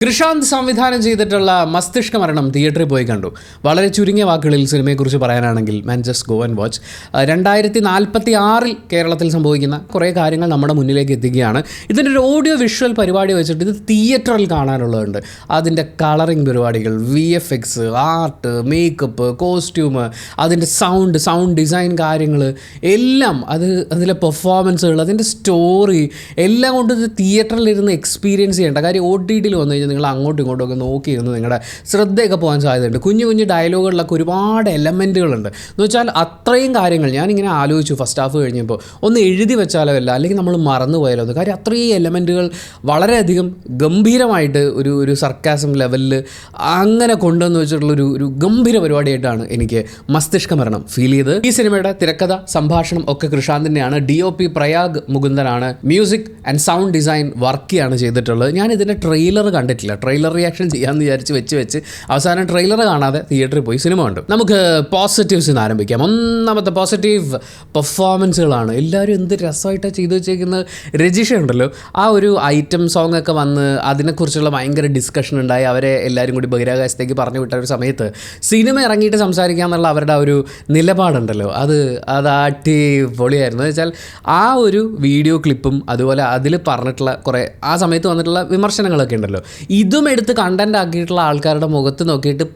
കൃഷാന്ത് സംവിധാനം ചെയ്തിട്ടുള്ള മസ്തിഷ്ക മരണം തിയേറ്ററിൽ പോയി കണ്ടു. വളരെ ചുരുങ്ങിയ വാക്കുകളിൽ സിനിമയെക്കുറിച്ച് പറയാനാണെങ്കിൽ മാൻ ജസ്റ്റ് ഗോ ആൻഡ് വാച്ച്. 2046 കേരളത്തിൽ സംഭവിക്കുന്ന കുറേ കാര്യങ്ങൾ നമ്മുടെ മുന്നിലേക്ക് എത്തിക്കുകയാണ്. ഇതിൻ്റെ ഒരു ഓഡിയോ വിഷ്വൽ പരിപാടി വെച്ചിട്ട് ഇത് തിയേറ്ററിൽ കാണാനുള്ളതുണ്ട്. അതിൻ്റെ കളറിങ് പരിപാടികൾ, VFX, ആർട്ട്, മേക്കപ്പ്, കോസ്റ്റ്യൂം, അതിൻ്റെ സൗണ്ട് ഡിസൈൻ കാര്യങ്ങൾ എല്ലാം, അതിലെ പെർഫോമൻസുകൾ, അതിൻ്റെ സ്റ്റോറി എല്ലാം കൊണ്ട് ഇത് തിയേറ്ററിലിരുന്ന് എക്സ്പീരിയൻസ് ചെയ്യേണ്ട കാര്യം. OTTയിൽ വന്നു കഴിഞ്ഞാൽ നിങ്ങൾ അങ്ങോട്ടും ഇങ്ങോട്ടും ഒക്കെ നോക്കിയിരുന്ന് നിങ്ങളുടെ ശ്രദ്ധയൊക്കെ പോകാൻ സാധ്യതയുണ്ട്. കുഞ്ഞു ഡയലോഗുകളിലൊക്കെ ഒരുപാട് എലമെൻറ്റുകളുണ്ട്. എന്ന് വെച്ചാൽ അത്രയും കാര്യങ്ങൾ ഞാനിങ്ങനെ ആലോചിച്ചു ഫസ്റ്റ് ഹാഫ് കഴിഞ്ഞപ്പോൾ ഒന്ന് എഴുതി വെച്ചാലോ അല്ല, അല്ലെങ്കിൽ നമ്മൾ മറന്നു പോയാലോ എന്ന്. കാര്യം അത്രയും എലമെൻറ്റുകൾ വളരെയധികം ഗംഭീരമായിട്ട് ഒരു സർക്കാസം ലെവലിൽ അങ്ങനെ കൊണ്ടുവന്ന് വെച്ചിട്ടുള്ളൊരു ഗംഭീര പരിപാടിയായിട്ടാണ് എനിക്ക് മസ്തിഷ്ക മരണം ഫീൽ ചെയ്തത്. ഈ സിനിമയുടെ തിരക്കഥ, സംഭാഷണം ഒക്കെ കൃഷാന്തിൻ്റെയാണ്. DOP പ്രയാഗ് മുകുന്ദനാണ്. മ്യൂസിക് ആൻഡ് സൗണ്ട് ഡിസൈൻ വർക്കിയാണ് ചെയ്തിട്ടുള്ളത്. ഞാൻ ഇതിൻ്റെ ട്രെയിലർ കണ്ടിട്ടില്ല. ട്രെയിലർ റിയാക്ഷൻ ചെയ്യാമെന്ന് വിചാരിച്ച് വെച്ച് അവസാനം ട്രെയിലർ കാണാതെ തിയേറ്ററിൽ പോയി സിനിമ കണ്ടു. നമുക്ക് പോസിറ്റീവ്സ് നിന്ന് ആരംഭിക്കാം. ഒന്നാമത്തെ പോസിറ്റീവ് പെർഫോമൻസുകളാണ്. എല്ലാവരും എന്ത് രസമായിട്ടാണ് ചെയ്തു വെച്ചേക്കുന്നത്. രജിഷ ഉണ്ടല്ലോ, ആ ഒരു ഐറ്റം സോങ് ഒക്കെ വന്ന് അതിനെക്കുറിച്ചുള്ള ഭയങ്കര ഡിസ്കഷൻ ഉണ്ടായി. അവരെ എല്ലാവരും കൂടി ബഹിരാകാശത്തേക്ക് പറഞ്ഞു വിട്ട ഒരു സമയത്ത് സിനിമ ഇറങ്ങിയിട്ട് സംസാരിക്കുക എന്നുള്ള അവരുടെ ആ ഒരു നിലപാടുണ്ടല്ലോ, അത് അടിപൊളിയായിരുന്നു. എന്ന് വെച്ചാൽ ആ ഒരു വീഡിയോ ക്ലിപ്പും അതുപോലെ അതിൽ പറഞ്ഞിട്ടുള്ള കുറേ ആ സമയത്ത് വന്നിട്ടുള്ള വിമർശനങ്ങളൊക്കെ ഉണ്ടല്ലോ, ഇതും എടുത്ത് കണ്ടൻ്റ് ആക്കിയിട്ടുള്ള ആൾക്കാരുടെ മുഖത്ത് നോക്കിയിട്ട്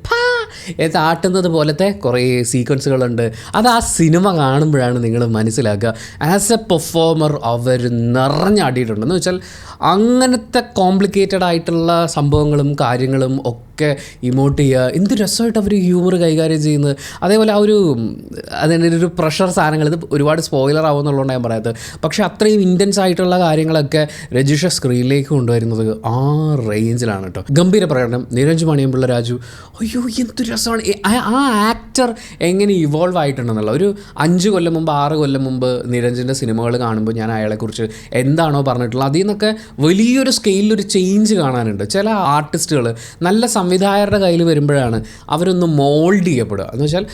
ആട്ടുന്നത് പോലത്തെ കുറേ സീക്വൻസുകളുണ്ട്. അത് ആ സിനിമ കാണുമ്പോഴാണ് നിങ്ങൾ മനസ്സിലാക്കുക. ആസ് എ പെർഫോമർ അവർ നിറഞ്ഞാടിയിട്ടുണ്ട്. എന്ന് വെച്ചാൽ അങ്ങനത്തെ കോംപ്ലിക്കേറ്റഡ് ആയിട്ടുള്ള സംഭവങ്ങളും കാര്യങ്ങളും ഒക്കെ ഇമോട്ട് ചെയ്യുക. എന്ത് രസമായിട്ട് അവർ ഹ്യൂമർ കൈകാര്യം ചെയ്യുന്നത്. അതേപോലെ ആ അതിൻ്റെ ഒരു പ്രഷർ സാധനങ്ങൾ, ഇത് ഒരുപാട് സ്പോയിലർ ആവുമെന്നുള്ളതുകൊണ്ട് ഞാൻ പറയാത്തത്, പക്ഷേ അത്രയും ഇൻറ്റൻസ് ആയിട്ടുള്ള കാര്യങ്ങളൊക്കെ രജിഷ സ്ക്രീനിലേക്ക് കൊണ്ടുവരുന്നത് ആ റേഞ്ചിലാണ് കേട്ടോ. ഗംഭീര പ്രകടനം. നിരഞ്ജ് മണിയമ്പിള്ള രാജു, അയ്യോ എന്ത് രസമാണ്. ആ ആക്ടർ എങ്ങനെ ഇവോൾവ് ആയിട്ടുണ്ടെന്നുള്ള ഒരു 5 കൊല്ലം മുമ്പ് 6 കൊല്ലം മുമ്പ് നിരഞ്ജിൻ്റെ സിനിമകൾ കാണുമ്പോൾ ഞാൻ അയാളെക്കുറിച്ച് എന്താണോ പറഞ്ഞിട്ടുള്ളത് അതിൽ നിന്നൊക്കെ വലിയൊരു സ്കെയിലൊരു ചേഞ്ച് കാണാനുണ്ട്. ചില ആർട്ടിസ്റ്റുകൾ നല്ല സംവിധായകരുടെ കയ്യിൽ വരുമ്പോഴാണ് അവരൊന്ന് മോൾഡ് ചെയ്യപ്പെടുക. എന്ന് വെച്ചാൽ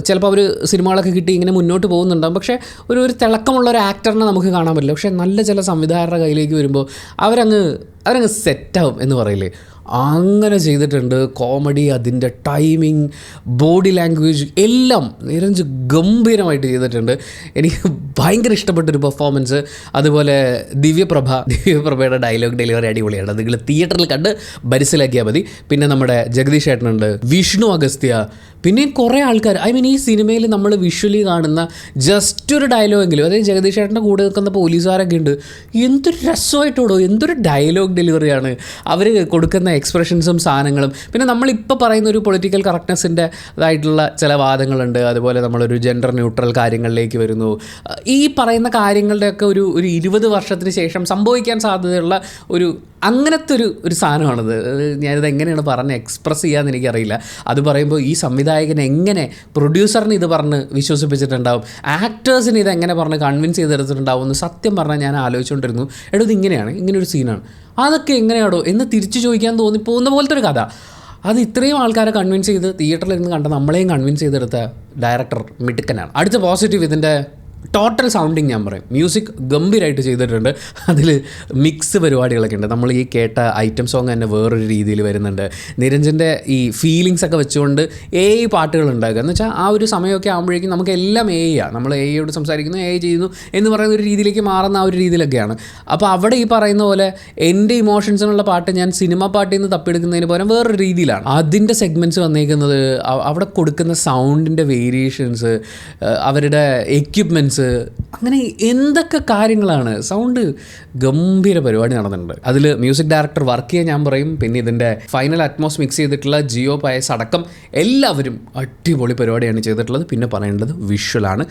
ചിലപ്പോൾ അവർ സിനിമകളൊക്കെ കിട്ടി ഇങ്ങനെ മുന്നോട്ട് പോകുന്നുണ്ടാകും, പക്ഷേ ഒരു തിളക്കമുള്ള ഒരു ആക്ടറിനെ നമുക്ക് കാണാൻ പറ്റില്ല. പക്ഷേ നല്ല ചില സംവിധായകരുടെ കയ്യിലേക്ക് വരുമ്പോൾ അവരങ്ങ് സെറ്റാവും എന്ന് പറയില്ലേ, അങ്ങനെ ചെയ്തിട്ടുണ്ട്. കോമഡി, അതിൻ്റെ ടൈമിങ്, ബോഡി ലാംഗ്വേജ് എല്ലാം നിരഞ്ജ് ഗംഭീരമായിട്ട് ചെയ്തിട്ടുണ്ട്. എനിക്ക് ഭയങ്കര ഇഷ്ടപ്പെട്ടൊരു പെർഫോമൻസ്. അതുപോലെ ദിവ്യപ്രഭയുടെ ഡയലോഗ് ഡെലിവറി അടിപൊളിയാണ്. നിങ്ങൾ തിയേറ്ററിൽ കണ്ട് മനസ്സിലാക്കിയാൽ മതി. പിന്നെ നമ്മുടെ ജഗദീഷ് ഏട്ടനുണ്ട്, വിഷ്ണു അഗസ്ത്യ, പിന്നെ കുറേ ആൾക്കാർ. ഈ സിനിമയിൽ നമ്മൾ വിഷ്വലി കാണുന്ന ജസ്റ്റ് ഒരു ഡയലോഗെങ്കിലും, അതായത് ജഗദീഷ് ഏട്ടൻ്റെ കൂടെ നിൽക്കുന്ന പോലീസുകാരൊക്കെ ഉണ്ട്. എന്തൊരു രസമായിട്ടോടോ, എന്തൊരു ഡയലോഗ് ഡെലിവറിയാണ് അവർ കൊടുക്കുന്ന എക്സ്പ്രഷൻസും സാധനങ്ങളും. പിന്നെ നമ്മളിപ്പോൾ പറയുന്ന ഒരു പൊളിറ്റിക്കൽ കറക്റ്റ്നെസ്സിൻ്റെ ഇതായിട്ടുള്ള ചില വാദങ്ങളുണ്ട്. അതുപോലെ നമ്മളൊരു ജെൻഡർ ന്യൂട്രൽ കാര്യങ്ങളിലേക്ക് വരുന്നു. ഈ പറയുന്ന കാര്യങ്ങളുടെയൊക്കെ ഒരു 20 വർഷത്തിന് ശേഷം സംഭവിക്കാൻ സാധ്യതയുള്ള അങ്ങനത്തെ ഒരു സാധനമാണിത്. ഞാനിത് എങ്ങനെയാണ് പറഞ്ഞ് എക്സ്പ്രസ് ചെയ്യാമെന്ന് എനിക്കറിയില്ല. അത് പറയുമ്പോൾ ഈ സംവിധായകൻ എങ്ങനെ പ്രൊഡ്യൂസറിന് ഇത് പറഞ്ഞ് വിശ്വസിപ്പിച്ചിട്ടുണ്ടാവും, ആക്ടേഴ്സിന് ഇതെങ്ങനെ പറഞ്ഞ് കൺവിൻസ് ചെയ്തെടുത്തിട്ടുണ്ടാവും എന്ന് സത്യം പറഞ്ഞാൽ ഞാൻ ആലോചിച്ചുകൊണ്ടിരുന്നു. ഇത് ഇങ്ങനെയൊരു സീനാണ്, അതൊക്കെ എങ്ങനെയാണോ എന്ന് തിരിച്ചു ചോദിക്കാൻ തോന്നിപ്പോകുന്ന പോലത്തെ ഒരു കഥ. അത് ഇത്രയും ആൾക്കാരെ കൺവിൻസ് ചെയ്ത് തിയേറ്ററിൽ ഇരുന്ന് കണ്ട നമ്മളെയും കൺവിൻസ് ചെയ്തെടുത്ത ഡയറക്ടർ മിടുക്കനാണ്. അടുത്ത പോസിറ്റീവ് ഇതിൻ്റെ ടോട്ടൽ സൗണ്ടിങ് ഞാൻ പറയും. മ്യൂസിക് ഗംഭീരമായിട്ട് ചെയ്തിട്ടുണ്ട്. അതിൽ മിക്സ് പരിപാടികളൊക്കെ ഉണ്ട്. നമ്മൾ ഈ കേട്ട ഐറ്റം സോങ് തന്നെ വേറൊരു രീതിയിൽ വരുന്നുണ്ട്. നിരഞ്ജൻ്റെ ഈ ഫീലിങ്സ് ഒക്കെ വെച്ചുകൊണ്ട് പാട്ടുകൾ ഉണ്ടാക്കുക. എന്ന് വെച്ചാൽ ആ ഒരു സമയമൊക്കെ ആകുമ്പോഴേക്കും നമുക്ക് എല്ലാം നമ്മൾ യോട് സംസാരിക്കുന്നു, ചെയ്യുന്നു എന്ന് പറയുന്ന ഒരു രീതിയിലേക്ക് മാറുന്ന ആ ഒരു രീതിയിലൊക്കെയാണ്. അപ്പോൾ അവിടെ ഈ പറയുന്ന പോലെ എൻ്റെ ഇമോഷൻസിനുള്ള പാട്ട് ഞാൻ സിനിമ പാട്ടിൽ നിന്ന് തപ്പിയെടുക്കുന്നതിന് പകരം വേറൊരു രീതിയിലാണ് അതിൻ്റെ സെഗ്മെൻറ്റ്സ് വന്നേക്കുന്നത്. അവിടെ കൊടുക്കുന്ന സൗണ്ടിൻ്റെ വേരിയേഷൻസ്, അവരുടെ എക്യുപ്മെൻറ്റ്സ്, അങ്ങനെ എന്തൊക്കെ കാര്യങ്ങളാണ്. സൗണ്ട് ഗംഭീര പരിപാടി നടന്നിട്ടുണ്ട്. അതിൽ മ്യൂസിക് ഡയറക്ടർ വർക്ക് ചെയ്യാൻ ഞാൻ പറയും. പിന്നെ ഇതിൻ്റെ ഫൈനൽ അറ്റ്മോസ് മിക്സ് ചെയ്തിട്ടുള്ള ജിയോ പയസ് അടക്കം എല്ലാവരും അടിപൊളി പരിപാടിയാണ് ചെയ്തിട്ടുള്ളത്. പിന്നെ പറയേണ്ടത് വിഷ്വലാണ്.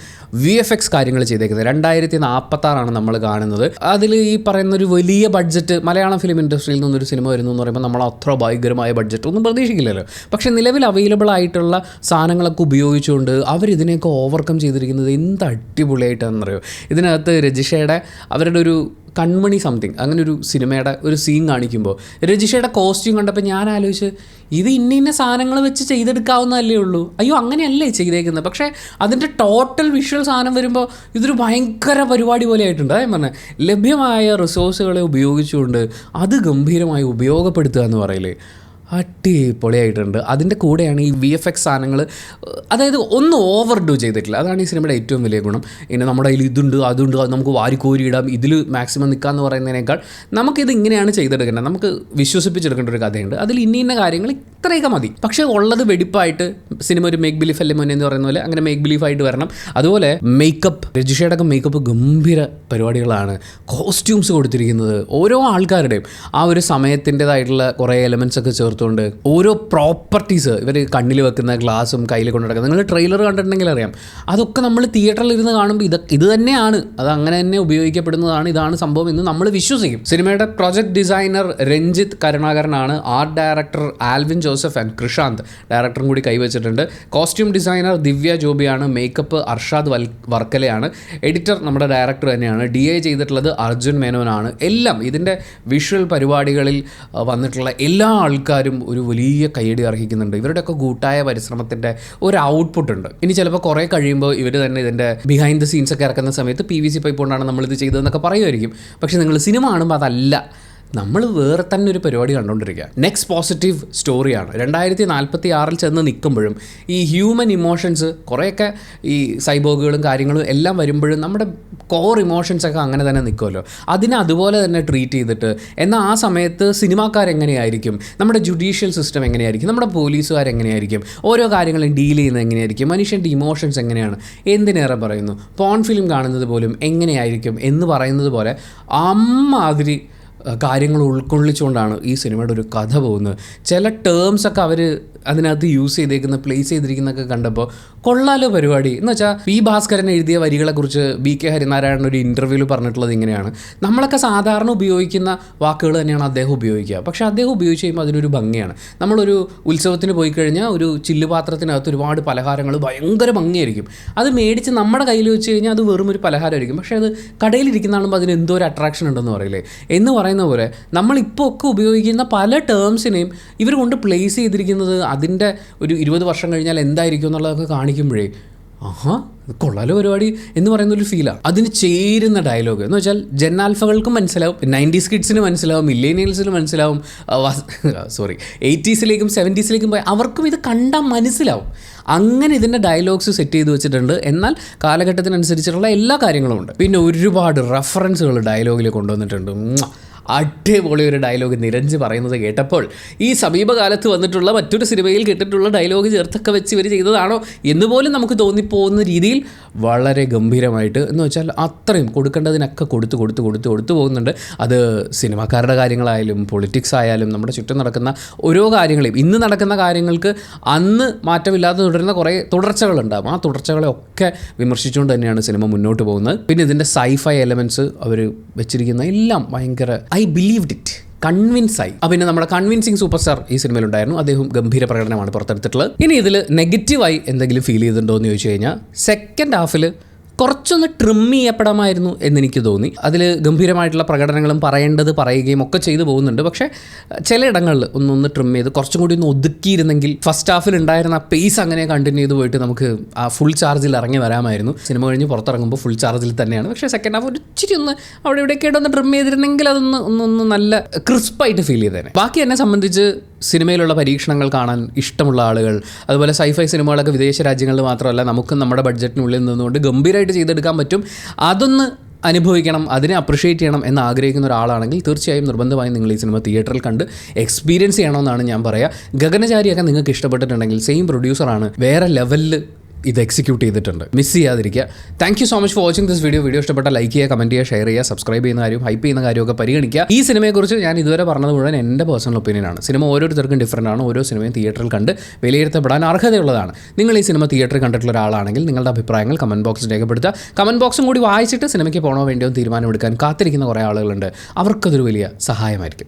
VFX കാര്യങ്ങൾ ചെയ്തേക്കുന്നത്. 2046 നമ്മൾ കാണുന്നത്. അതിൽ ഈ പറയുന്ന ഒരു വലിയ ബഡ്ജറ്റ്, മലയാളം ഫിലിം ഇൻഡസ്ട്രിയിൽ നിന്നൊരു സിനിമ വരുന്നു എന്ന് പറയുമ്പോൾ നമ്മൾ അത്ര ഭയങ്കരമായ ബഡ്ജറ്റ് ഒന്നും പ്രതീക്ഷിക്കില്ലല്ലോ. പക്ഷേ നിലവിൽ അവൈലബിൾ ആയിട്ടുള്ള സാധനങ്ങളൊക്കെ ഉപയോഗിച്ചുകൊണ്ട് അവരിതിനെയൊക്കെ ഓവർകം ചെയ്തിരിക്കുന്നത് എന്ത് അടിപൊളിയായിട്ടാണെന്നറിയോ. ഇതിനകത്ത് രജിഷയുടെ അവരുടെ ഒരു കൺമണി സംതിങ് അങ്ങനെ ഒരു സിനിമയുടെ ഒരു സീൻ കാണിക്കുമ്പോൾ രജിഷയുടെ കോസ്റ്റ്യൂം കണ്ടപ്പോൾ ഞാൻ ആലോചിച്ച് ഇത് ഇന്ന സാധനങ്ങൾ വെച്ച് ചെയ്തെടുക്കാവുന്നതല്ലേ ഉള്ളൂ, അയ്യോ അങ്ങനെയല്ലേ ചെയ്തേക്കുന്നത്. പക്ഷേ അതിൻ്റെ ടോട്ടൽ വിഷ്വൽ സാധനം വരുമ്പോൾ ഇതൊരു ഭയങ്കര പരിപാടി പോലെ ആയിട്ടുണ്ട്. അതായത് പറഞ്ഞാൽ ലഭ്യമായ റിസോഴ്സുകളെ ഉപയോഗിച്ചുകൊണ്ട് അത് ഗംഭീരമായി ഉപയോഗപ്പെടുത്തുക എന്ന് പറയില്ലേ, അടിപൊളിയായിട്ടുണ്ട്. അതിൻ്റെ കൂടെയാണ് ഈ VFX സാധനങ്ങൾ, അതായത് ഒന്നും ഓവർ ഡു ചെയ്തിട്ടില്ല. അതാണ് ഈ സിനിമയുടെ ഏറ്റവും വലിയ ഗുണം. ഇനി നമ്മുടെ കയ്യിൽ ഇതുണ്ട് അതുണ്ട് അത് നമുക്ക് വാരിക്കോരിയിടാം, ഇതിൽ മാക്സിമം നിൽക്കാമെന്ന് പറയുന്നതിനേക്കാൾ നമുക്കിത് ഇങ്ങനെയാണ് ചെയ്തെടുക്കേണ്ടത്, നമുക്ക് വിശ്വസിപ്പിച്ചെടുക്കേണ്ട ഒരു കഥയുണ്ട്, അതിൽ ഇന്ന കാര്യങ്ങൾ ഇത്രയൊക്കെ മതി. പക്ഷേ ഉള്ളത് വെടിപ്പായിട്ട് സിനിമ ഒരു മേക്ക് ബിലീഫ് അല്ലേ മോനെ എന്ന് പറയുന്ന പോലെ അങ്ങനെ മേക്ക് ബിലീഫായിട്ട് വരണം. അതുപോലെ മേക്കപ്പ്, രജിഷയുടെ ഒക്കെ മേക്കപ്പ് ഗംഭീര പരിപാടികളാണ്. കോസ്റ്റ്യൂംസ് കൊടുത്തിരിക്കുന്നത് ഓരോ ആൾക്കാരുടെയും ആ ഒരു സമയത്തിൻ്റെതായിട്ടുള്ള കുറേ എലമെൻറ്റ്സ് ഒക്കെ ചേർത്തുകൊണ്ട് ഓരോ പ്രോപ്പർട്ടീസ് ഇവർ കണ്ണിൽ വെക്കുന്ന ഗ്ലാസും കയ്യിൽ കൊണ്ട് നടക്കുന്നത്, നിങ്ങൾ ട്രെയിലർ കണ്ടിട്ടുണ്ടെങ്കിൽ അറിയാം. അതൊക്കെ നമ്മൾ തിയേറ്ററിൽ ഇരുന്ന് കാണുമ്പോൾ ഇത് തന്നെയാണ്, അത് അങ്ങനെ തന്നെ ഉപയോഗിക്കപ്പെടുന്നതാണ്, ഇതാണ് സംഭവം എന്ന് നമ്മൾ വിശ്വസിക്കും. സിനിമയുടെ പ്രൊജക്ട് ഡിസൈനർ രഞ്ജിത്ത് കരുണാകരനാണ്, art director Alvin Joseph and Krishand ഡയറക്ടറും കൂടി കൈവച്ചിട്ടുണ്ട്. കോസ്റ്റ്യൂം ഡിസൈനർ ദിവ്യ ജോബിയാണ്, മേക്കപ്പ് അർഷാദ് വർക്കലയാണ്, എഡിറ്റർ നമ്മുടെ ഡയറക്ടർ തന്നെയാണ്, DI ചെയ്തിട്ടുള്ളത് അർജുൻ മേനോനാണ്. എല്ലാം ഇതിൻ്റെ വിഷ്വൽ പരിപാടികളിൽ വന്നിട്ടുള്ള എല്ലാ ആൾക്കാരും ഒരു വലിയ കയ്യടി അർഹിക്കുന്നുണ്ട്. ഇവരുടെയൊക്കെ കൂട്ടായ പരിശ്രമത്തിൻ്റെ ഒരു ഔട്ട്പുട്ട് ഉണ്ട്. ഇനി ചിലപ്പോൾ കുറേ കഴിയുമ്പോൾ ഇവർ തന്നെ ഇതിൻ്റെ ബിഹൈൻഡ് ദ സീൻസ് ഒക്കെ ഇറക്കുന്ന സമയത്ത് PVC പൈപ്പ് കൊണ്ടാണ് നമ്മളിത് ചെയ്തതെന്നൊക്കെ പറയുമായിരിക്കും. പക്ഷേ നിങ്ങൾ സിനിമ കാണുമ്പോൾ അതല്ല, നമ്മൾ വേറെ തന്നെ ഒരു പരിപാടി കണ്ടുകൊണ്ടിരിക്കുക. നെക്സ്റ്റ് പോസിറ്റീവ് സ്റ്റോറിയാണ്. 2046 ചെന്ന് നിൽക്കുമ്പോഴും ഈ ഹ്യൂമൻ ഇമോഷൻസ് കുറേയൊക്കെ ഈ സൈബോഗുകളും കാര്യങ്ങളും എല്ലാം വരുമ്പോഴും നമ്മുടെ കോർ ഇമോഷൻസൊക്കെ അങ്ങനെ തന്നെ നിൽക്കുമല്ലോ, അതിനെ അതുപോലെ തന്നെ ട്രീറ്റ് ചെയ്തിട്ട് എന്നാൽ ആ സമയത്ത് സിനിമാക്കാരെങ്ങനെയായിരിക്കും, നമ്മുടെ ജുഡീഷ്യൽ സിസ്റ്റം എങ്ങനെയായിരിക്കും, നമ്മുടെ പോലീസുകാരെങ്ങനെയായിരിക്കും, ഓരോ കാര്യങ്ങളും ഡീൽ ചെയ്യുന്നത് എങ്ങനെയായിരിക്കും, മനുഷ്യൻ്റെ ഇമോഷൻസ് എങ്ങനെയാണ്, എന്തിനേറെ പറയുന്നു പോൺ ഫിലിം കാണുന്നത് പോലും എങ്ങനെയായിരിക്കും എന്ന് പറയുന്നത് പോലെ അമ്മാതിരി കാര്യങ്ങൾ ഉൾക്കൊള്ളിച്ചുകൊണ്ടാണ് ഈ സിനിമയുടെ ഒരു കഥ പോകുന്നത്. ചില ടേംസൊക്കെ അവർ അതിനകത്ത് യൂസ് ചെയ്തേക്കുന്ന പ്ലേസ് ചെയ്തിരിക്കുന്നതൊക്കെ കണ്ടപ്പോൾ കൊള്ളാലോ പരിപാടി. എന്ന് വെച്ചാൽ പി ഭാസ്കരൻ എഴുതിയ വരികളെക്കുറിച്ച് BK ഹരിനാരായണൻ ഒരു ഇൻ്റർവ്യൂവിൽ പറഞ്ഞിട്ടുള്ളത് ഇങ്ങനെയാണ്, നമ്മളൊക്കെ സാധാരണ ഉപയോഗിക്കുന്ന വാക്കുകൾ തന്നെയാണ് അദ്ദേഹം ഉപയോഗിക്കുക, പക്ഷേ അദ്ദേഹം ഉപയോഗിച്ച് കഴിയുമ്പോൾ അതിനൊരു ഭംഗിയാണ്. നമ്മളൊരു ഉത്സവത്തിന് പോയി കഴിഞ്ഞാൽ ഒരു ചില്ലുപാത്രത്തിനകത്ത് ഒരുപാട് പലഹാരങ്ങൾ ഭയങ്കര ഭംഗിയായിരിക്കും, അത് മേടിച്ച് നമ്മുടെ കയ്യിൽ വെച്ച് കഴിഞ്ഞാൽ അത് വെറും ഒരു പലഹാരമായിരിക്കും, പക്ഷേ അത് കടയിലിരിക്കുന്ന കാണുമ്പോൾ അതിന് എന്തോ ഒരു അട്രാക്ഷൻ ഉണ്ടെന്ന് പറയില്ലേ എന്ന് പറയുന്ന പോലെ നമ്മളിപ്പോൾ ഒക്കെ ഉപയോഗിക്കുന്ന പല ടേംസിനെയും ഇവർ കൊണ്ട് പ്ലേസ് ചെയ്തിരിക്കുന്നത് അതിൻ്റെ ഒരു 20 വർഷം കഴിഞ്ഞാൽ എന്തായിരിക്കും എന്നുള്ളതൊക്കെ കാണിക്കുമ്പോഴേ ആഹാ കൊള്ളാലോ പരിപാടി എന്ന് പറയുന്നൊരു ഫീലാണ്. അതിന് ചേരുന്ന ഡയലോഗ് എന്ന് വെച്ചാൽ ജെന്നാൽഫകൾക്കും മനസ്സിലാവും, 90s കിഡ്സിന് മനസ്സിലാവും, മില്ലേനിയൽസിന് മനസ്സിലാവും, 80s 70s പോയി അവർക്കും ഇത് കണ്ടാൽ മനസ്സിലാവും. അങ്ങനെ ഇതിൻ്റെ ഡയലോഗ്സ് സെറ്റ് ചെയ്ത് വെച്ചിട്ടുണ്ട്. എന്നാൽ കാലഘട്ടത്തിനനുസരിച്ചിട്ടുള്ള എല്ലാ കാര്യങ്ങളും ഉണ്ട്. പിന്നെ ഒരുപാട് റെഫറൻസുകൾ ഡയലോഗിൽ കൊണ്ടുവന്നിട്ടുണ്ട്. അടിപൊളി ഒരു ഡയലോഗ് നിരഞ്ജ് പറയുന്നത് കേട്ടപ്പോൾ ഈ സമീപകാലത്ത് വന്നിട്ടുള്ള മറ്റൊരു സിനിമയിൽ കേട്ടിട്ടുള്ള ഡയലോഗ് ചേർത്തൊക്കെ വെച്ച് ഇവർ ചെയ്തതാണോ എന്ന് പോലും നമുക്ക് തോന്നിപ്പോകുന്ന രീതിയിൽ വളരെ ഗംഭീരമായിട്ട്, എന്ന് വെച്ചാൽ അത്രയും കൊടുക്കേണ്ടതിനൊക്കെ കൊടുത്തു പോകുന്നുണ്ട്. അത് സിനിമാക്കാരുടെ കാര്യങ്ങളായാലും പൊളിറ്റിക്സ് ആയാലും നമ്മുടെ ചുറ്റും നടക്കുന്ന ഓരോ കാര്യങ്ങളെയും, ഇന്ന് നടക്കുന്ന കാര്യങ്ങൾക്ക് അന്ന് മാറ്റമില്ലാതെ തുടരുന്ന കുറേ തുടർച്ചകളുണ്ടാകും. ആ തുടർച്ചകളെ ഒക്കെ വിമർശിച്ചുകൊണ്ട് തന്നെയാണ് സിനിമ മുന്നോട്ട് പോകുന്നത്. പിന്നെ ഇതിൻ്റെ സൈഫൈ എലമെൻറ്റ്സ് അവർ വെച്ചിരിക്കുന്ന എല്ലാം ഭയങ്കര ഐ ബിലീവ്ഡ് ഇറ്റ്, കൺവിൻസ് ആയി. പിന്നെ നമ്മുടെ കൺവിൻസിങ് സൂപ്പർ സ്റ്റാർ ഈ സിനിമയിലുണ്ടായിരുന്നു, അദ്ദേഹം ഗംഭീര പ്രകടനമാണ് പുറത്തെടുത്തിട്ടുള്ളത്. ഇനി ഇതിൽ നെഗറ്റീവായി എന്തെങ്കിലും ഫീൽ ചെയ്തിട്ടുണ്ടോ എന്ന് ചോദിച്ചു കഴിഞ്ഞാൽ സെക്കൻഡ് ഹാഫിൽ കുറച്ചൊന്ന് ട്രിം ചെയ്യപ്പെടാമായിരുന്നു എന്നെനിക്ക് തോന്നി. അതിൽ ഗംഭീരമായിട്ടുള്ള പ്രകടനങ്ങളും പറയുകയും ഒക്കെ ചെയ്തു പോകുന്നുണ്ട്. പക്ഷേ ചിലയിടങ്ങളിൽ ഒന്ന് ട്രിം ചെയ്ത് കുറച്ചും കൂടി ഒന്ന് ഒതുക്കിയിരുന്നെങ്കിൽ ഫസ്റ്റ് ഹാഫിൽ ഉണ്ടായിരുന്ന ആ പേസ് അങ്ങനെ കണ്ടിന്യൂ ചെയ്ത് പോയിട്ട് നമുക്ക് ആ ഫുൾ ചാർജിൽ ഇറങ്ങി വരാമായിരുന്നു. സിനിമ കഴിഞ്ഞ് പുറത്തിറങ്ങുമ്പോൾ ഫുൾ ചാർജിൽ തന്നെയാണ്. പക്ഷേ സെക്കൻഡ് ഹാഫ് ഒരു ഇച്ചിരി ഒന്ന് അവിടെ ഇവിടെയൊക്കെ ഒന്ന് ട്രിം ചെയ്തിരുന്നെങ്കിൽ അതൊന്ന് നല്ല ക്രിസ്പായിട്ട് ഫീൽ ചെയ്തേനെ. ബാക്കി എന്നെ സംബന്ധിച്ച് സിനിമയിലുള്ള പരീക്ഷണങ്ങൾ കാണാൻ ഇഷ്ടമുള്ള ആളുകൾ, അതുപോലെ സൈഫൈ സിനിമകളൊക്കെ വിദേശ രാജ്യങ്ങളിൽ മാത്രമല്ല നമുക്കും നമ്മുടെ ബഡ്ജറ്റിനുള്ളിൽ നിന്നുകൊണ്ട് ഗംഭീരമായിട്ട് ചെയ്തെടുക്കാൻ പറ്റും. അതൊന്ന് അനുഭവിക്കണം, അതിനെ അപ്രിഷ്യേറ്റ് ചെയ്യണം എന്ന് ആഗ്രഹിക്കുന്ന ഒരാളാണെങ്കിൽ തീർച്ചയായും നിർബന്ധമായും നിങ്ങൾ ഈ സിനിമ തിയേറ്ററിൽ കണ്ട് എക്സ്പീരിയൻസ് ചെയ്യണമെന്നാണ് ഞാൻ പറയുക. ഗഗനചാരിയൊക്കെ നിങ്ങൾക്ക് ഇഷ്ടപ്പെട്ടിട്ടുണ്ടെങ്കിൽ സെയിം പ്രൊഡ്യൂസറാണ്, വേറെ ലെവലിൽ ഇത് എക്സിക്യൂട്ട് ചെയ്തിട്ടുണ്ട്, മിസ് ചെയ്യാതിരിക്കുക. Thank you so much for watching this video. ഇഷ്ടപ്പെട്ടാൽ ലൈക്ക് ചെയ്യുക, കമൻറ്റ് ചെയ്യുക, ഷെയർ ചെയ്യുക, സബ്സ്ക്രൈബ് ചെയ്യുന്ന കാര്യം, ഹൈപ്പ് ചെയ്യുന്ന കാര്യമൊക്കെ പരിഗണിക്കുക. ഈ സിനിമയെക്കുറിച്ച് ഞാൻ ഇതുവരെ പറഞ്ഞത് മുഴുവൻ എൻ്റെ പേഴ്സണൽ ഒപ്പീനിയനാണ്. സിനിമ ഓരോരുത്തർക്കും ഡിഫറൻ്റ് ആണ്. ഓരോ സിനിമയും തിയേറ്ററിൽ കണ്ട് വിലയിരുത്തപ്പെടാൻ അർഹതയുള്ളതാണ്. നിങ്ങൾ ഈ സിനിമ തിയേറ്ററിൽ കണ്ടിട്ടുള്ള ഒരാളാണെങ്കിൽ നിങ്ങളുടെ അഭിപ്രായങ്ങൾ കമൻറ്റ് ബോക്സിൽ രേഖപ്പെടുത്തുക. കമൻറ്റ് ബോക്സും കൂടി വായിച്ചിട്ട് സിനിമയ്ക്ക് പോകണോ വേണ്ടിയോ തീരുമാനമെടുക്കാൻ കാത്തിരിക്കുന്ന കുറേ ആളുകളുണ്ട്. അവർക്കതൊരു വലിയ സഹായമായിരിക്കും.